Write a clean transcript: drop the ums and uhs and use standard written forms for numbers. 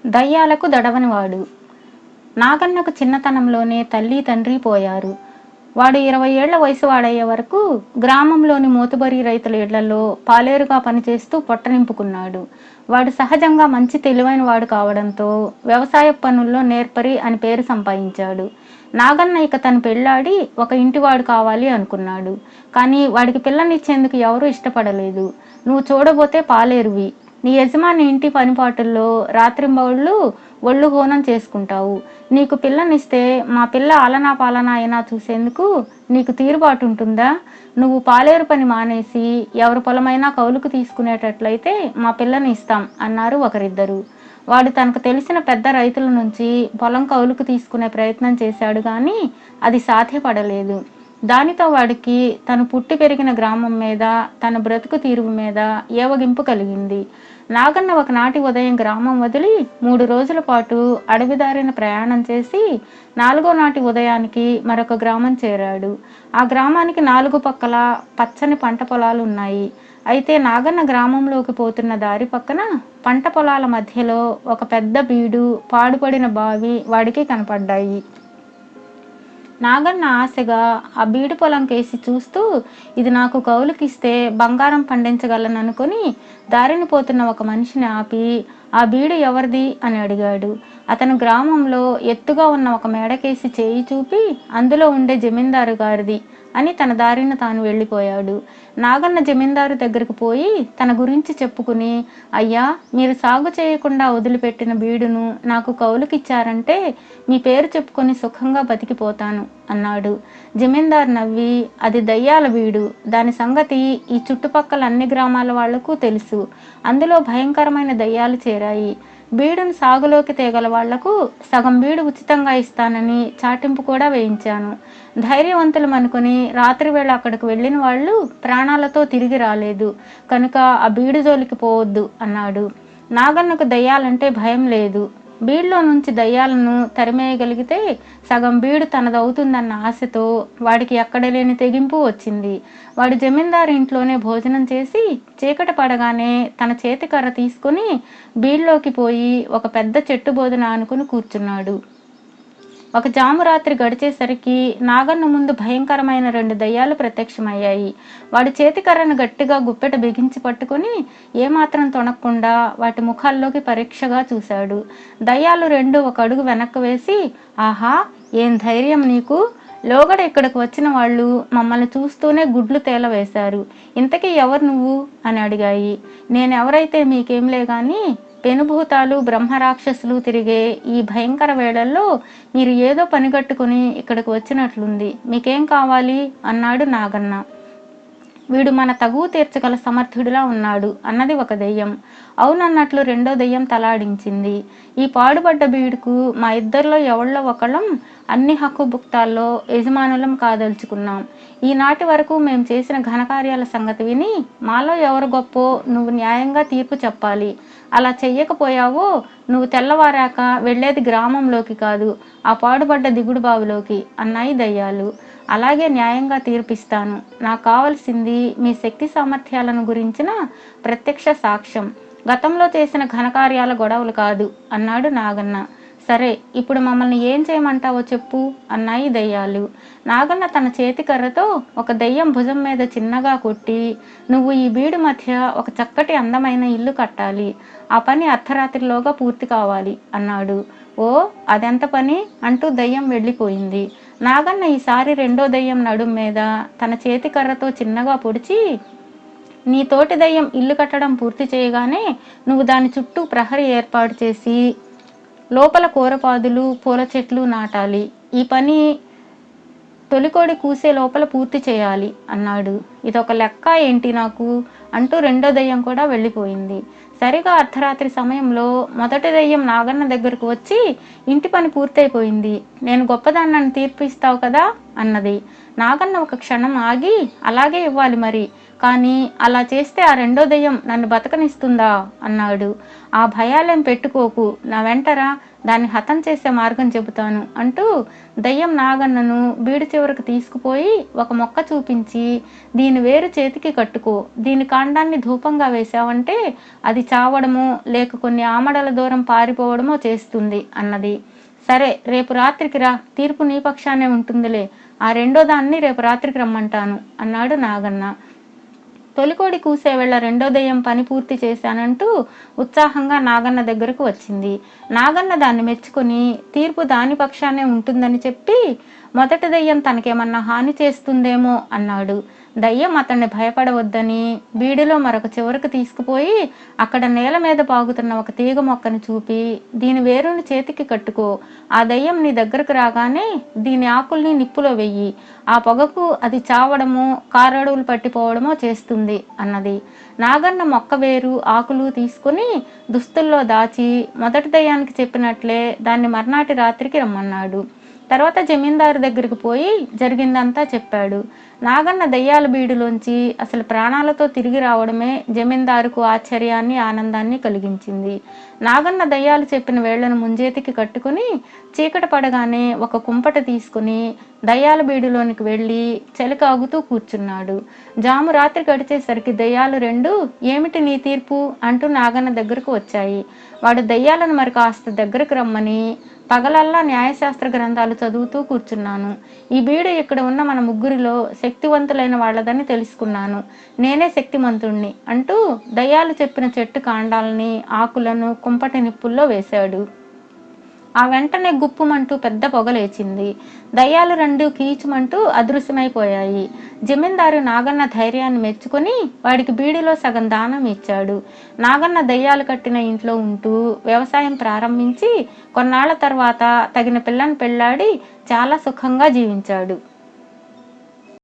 దయ్యాలకు దడవనివాడు. నాగన్నకు చిన్నతనంలోనే తల్లి తండ్రి పోయారు. వాడు 20 ఏళ్ల వయసు వాడయ్యే వరకు గ్రామంలోని మోతుబరి రైతుల ఇళ్లలో పాలేరుగా పనిచేస్తూ పొట్ట నింపుకున్నాడు. వాడు సహజంగా మంచి తెలివైన వాడు కావడంతో వ్యవసాయ పనుల్లో నేర్పరి అని పేరు సంపాదించాడు. నాగన్న ఇక తను పెళ్ళాడి ఒక ఇంటివాడు కావాలి అనుకున్నాడు. కానీ వాడికి పిల్లనిచ్చేందుకు ఎవరూ ఇష్టపడలేదు. నువ్వు చూడబోతే పాలేరువి, నీ యజమాని ఇంటి పనిపాటుల్లో రాత్రింబవళ్ళు ఒళ్ళు హోనం చేసుకుంటావు. నీకు పిల్లనిస్తే మా పిల్ల ఆలనా పాలనా అయినా చూసేందుకు నీకు తీరుబాటు ఉంటుందా? నువ్వు పాలేరు పని మానేసి ఎవరి పొలమైనా కౌలుకు తీసుకునేటట్లయితే మా పిల్లని ఇస్తాం అన్నారు ఒకరిద్దరు. వాడు తనకు తెలిసిన పెద్ద రైతుల నుంచి పొలం కౌలుకు తీసుకునే ప్రయత్నం చేశాడు కానీ అది సాధ్యపడలేదు. దానితో వాడికి తను పుట్టి పెరిగిన గ్రామం మీద, తన బ్రతుకు తీరువు మీద ఏవగింపు కలిగింది. నాగన్న ఒకనాటి ఉదయం గ్రామం వదిలి 3 రోజుల పాటు అడవిదారిన ప్రయాణం చేసి 4వ నాటి ఉదయానికి మరొక గ్రామం చేరాడు. ఆ గ్రామానికి 4 పక్కల పచ్చని పంట పొలాలు ఉన్నాయి. అయితే నాగన్న గ్రామంలోకి పోతున్న దారి పక్కన పంట పొలాల మధ్యలో ఒక పెద్ద బీడు, పాడుపడిన బావి వాడికి కనపడ్డాయి. నాగన్న ఆశగా ఆ బీడు పొలం కేసి చూస్తూ ఇది నాకు కౌలుకిస్తే బంగారం పండించగలననుకొని దారిని పోతున్న ఒక మనిషిని ఆపి ఆ బీడు ఎవరిది అని అడిగాడు. అతను గ్రామంలో ఎత్తుగా ఉన్న ఒక మేడకేసి చేయి చూపి అందులో ఉండే జమీందారు గారిది అని తన దారిన తాను వెళ్ళిపోయాడు. నాగన్న జమీందారు దగ్గరకు పోయి తన గురించి చెప్పుకుని, అయ్యా, మీరు సాగు చేయకుండా వదిలిపెట్టిన బీడును నాకు కౌలుకిచ్చారంటే మీ పేరు చెప్పుకొని సుఖంగా బతికిపోతాను అన్నాడు. జమీందారు నవ్వి, అది దయ్యాల బీడు, దాని సంగతి ఈ చుట్టుపక్కల అన్ని గ్రామాల వాళ్లకు తెలుసు. అందులో భయంకరమైన దయ్యాలు చేరాయి. బీడును సాగులోకి తేగల వాళ్లకు సగం బీడు ఉచితంగా ఇస్తానని చాటింపు కూడా వేయించాను. ధైర్యవంతులం అనుకుని రాత్రి వేళ అక్కడికి వెళ్ళిన వాళ్ళు ప్రాణాలతో తిరిగి రాలేదు. కనుక ఆ బీడు జోలికి పోవద్దు అన్నాడు. నాగన్నకు దయ్యాలంటే భయం లేదు. బీడులో నుంచి దయ్యాలను తరిమేయగలిగితే సగం బీడు తనదవుతుందన్న ఆశతో వాడికి ఎక్కడ లేని తెగింపు వచ్చింది. వాడు జమీందారు ఇంట్లోనే భోజనం చేసి చీకటి పడగానే తన చేతికర్ర తీసుకుని బీడులోకి పోయి ఒక పెద్ద చెట్టు బోధన ఆనుకుని కూర్చున్నాడు. ఒక జామురాత్రి గడిచేసరికి నాగన్న ముందు భయంకరమైన 2 దయ్యాలు ప్రత్యక్షమయ్యాయి. వాడి చేతికర్రను గట్టిగా గుప్పెట బిగించి పట్టుకుని ఏమాత్రం తొణక్కుండా వాటి ముఖాల్లోకి పరీక్షగా చూశాడు. దయ్యాలు 2 ఒక అడుగు వెనక్కు వేసి, ఆహా, ఏం ధైర్యం నీకు! లోగడ ఇక్కడికి వచ్చిన వాళ్ళు మమ్మల్ని చూస్తూనే గుడ్లు తేలవేశారు. ఇంతకీ ఎవరు నువ్వు అని అడిగాయి. నేనెవరైతే మీకేంలే గాని పెనుభూతాలు బ్రహ్మరాక్షసులు తిరిగే ఈ భయంకర వేళల్లో మీరు ఏదో పనిగట్టుకుని ఇక్కడికి వచ్చినట్లుంది. మీకేం కావాలి అన్నాడు నాగన్న. వీడు మన తగువు తీర్చగల సమర్థుడిలా ఉన్నాడు అన్నది ఒక దెయ్యం. అవునన్నట్లు రెండో దెయ్యం తలాడించింది. ఈ పాడుబడ్డ బీడుకు మా ఇద్దరిలో ఎవళ్ళో ఒకళ్ళం అన్ని హక్కు భుక్తాల్లో యజమానులం కాదలుచుకున్నాం. ఈనాటి వరకు మేము చేసిన ఘనకార్యాల సంగతి విని మాలో ఎవరు గొప్పో నువ్వు న్యాయంగా తీర్పు చెప్పాలి. అలా చెయ్యకపోయావో నువ్వు తెల్లవారాక వెళ్ళేది గ్రామంలోకి కాదు, ఆ పాడుబడ్డ దిగుడు బావిలోకి అన్నాయి దయ్యాలు. అలాగే న్యాయంగా తీర్పిస్తాను. నాకు కావలసింది మీ శక్తి సామర్థ్యాలను గురించిన ప్రత్యక్ష సాక్ష్యం, గతంలో చేసిన ఘనకార్యాల గొడవలు కాదు అన్నాడు నాగన్న. సరే, ఇప్పుడు మమ్మల్ని ఏం చేయమంటావో చెప్పు అన్నాయి దయ్యాలు. నాగన్న తన చేతికర్రతో ఒక దయ్యం భుజం మీద చిన్నగా కొట్టి, నువ్వు ఈ బీడు మధ్య ఒక చక్కటి అందమైన ఇల్లు కట్టాలి. ఆ పని అర్ధరాత్రిలోగా పూర్తి కావాలి అన్నాడు. ఓ, అదెంత పని అంటూ దయ్యం వెళ్ళిపోయింది. నాగన్న ఈసారి రెండో దయ్యం నడుం మీద తన చేతికర్రతో చిన్నగా పొడిచి, నీ తోటి దయ్యం ఇల్లు కట్టడం పూర్తి చేయగానే నువ్వు దాని చుట్టూ ప్రహరీ ఏర్పాటు చేసి లోపల కూరపాదులు పూల చెట్లు నాటాలి. ఈ పని తొలికోడి కూసే లోపల పూర్తి చేయాలి అన్నాడు. ఇదొక లెక్క ఏంటి నాకు అంటూ రెండో దయ్యం కూడా వెళ్ళిపోయింది. సరిగా అర్ధరాత్రి సమయంలో మొదటి దయ్యం నాగన్న దగ్గరకు వచ్చి, ఇంటి పని పూర్తయిపోయింది, నేను గొప్పదాన్నని తీర్పిస్తావు కదా అన్నది. నాగన్న ఒక క్షణం ఆగి, అలాగే ఇవ్వాలి మరి, కానీ అలా చేస్తే ఆ రెండో దయ్యం నన్ను బతకనిస్తుందా అన్నాడు. ఆ భయాలేం పెట్టుకోకు, నా వెంటరా, దాన్ని హతం చేసే మార్గం చెబుతాను అంటూ దయ్యం నాగన్నను బీడు చివరకు తీసుకుపోయి ఒక మొక్క చూపించి, దీని వేరు చేతికి కట్టుకో, దీని కాండాన్ని ధూపంగా వేశావంటే అది చావడమో లేక కొన్ని ఆమడల దూరం పారిపోవడమో చేస్తుంది అన్నది. సరే, రేపు రాత్రికి రా, తీర్పు నీ పక్షానే ఉంటుందిలే, ఆ రెండో దాన్ని రేపు రాత్రికి రమ్మంటాను అన్నాడు నాగన్న. తొలికోడి కూసే వేళ రెండో దయ్యం పని పూర్తి చేశానంటూ ఉత్సాహంగా నాగన్న దగ్గరకు వచ్చింది. నాగన్న దాన్ని మెచ్చుకొని తీర్పు దాని పక్షానే ఉంటుందని చెప్పి, మొదటి దయ్యం తనకేమన్నా హాని చేస్తుందేమో అన్నాడు. దయ్యం అతన్ని భయపడవద్దని బీడిలో మరొక చివరకు తీసుకుపోయి అక్కడ నేల మీద పాగుతున్న ఒక తీగ మొక్కను చూపి, దీని వేరుని చేతికి కట్టుకో, ఆ దయ్యం నీ దగ్గరకు రాగానే దీని ఆకుల్ని నిప్పులో వెయ్యి, ఆ పొగకు అది చావడమో కారడువులు పట్టిపోవడమో చేస్తుంది అన్నది. నాగన్న మొక్క వేరు ఆకులు తీసుకుని దుస్తుల్లో దాచి మొదటి దయ్యానికి చెప్పినట్లే దాన్ని మర్నాటి రాత్రికి రమ్మన్నాడు. తర్వాత జమీందారు దగ్గరికి పోయి జరిగిందంతా చెప్పాడు. నాగన్న దయ్యాల బీడులోంచి అసలు ప్రాణాలతో తిరిగి రావడమే జమీందారుకు ఆశ్చర్యాన్ని ఆనందాన్ని కలిగించింది. నాగన్న దయ్యాలు చెప్పిన వేళ్లను ముంజేతికి కట్టుకుని చీకటి పడగానే ఒక కుంపట తీసుకుని దయ్యాల బీడులోనికి వెళ్ళి చలికాగుతూ కూర్చున్నాడు. జాము రాత్రి గడిచేసరికి దయ్యాలు రెండు ఏమిటి నీ తీర్పు అంటూ నాగన్న దగ్గరకు వచ్చాయి. వాడు దయ్యాలను మరి కాస్త దగ్గరకు రమ్మని, పగలల్లా న్యాయశాస్త్ర గ్రంథాలు చదువుతూ కూర్చున్నాను, ఈ బీడు ఇక్కడ ఉన్న మన ముగ్గురిలో శక్తివంతులైన వాళ్ళదని తెలుసుకున్నాను, నేనే శక్తిమంతుణ్ణి అంటూ దయ్యాలు చెప్పిన చెట్టు కాండాలని ఆకులను కుంపటి నిప్పుల్లో వేశాడు. ఆ వెంటనే గుప్పుమంటూ పెద్ద పొగలేచింది. దయ్యాలు రెండు కీచుమంటూ అదృశ్యమైపోయాయి. జమీందారు నాగన్న ధైర్యాన్ని మెచ్చుకొని వాడికి బీడిలో సగం దానం ఇచ్చాడు. నాగన్న దయ్యాలు కట్టిన ఇంట్లో ఉంటూ వ్యవసాయం ప్రారంభించి కొన్నాళ్ల తర్వాత తగిన పిల్లని పెళ్లాడి చాలా సుఖంగా జీవించాడు.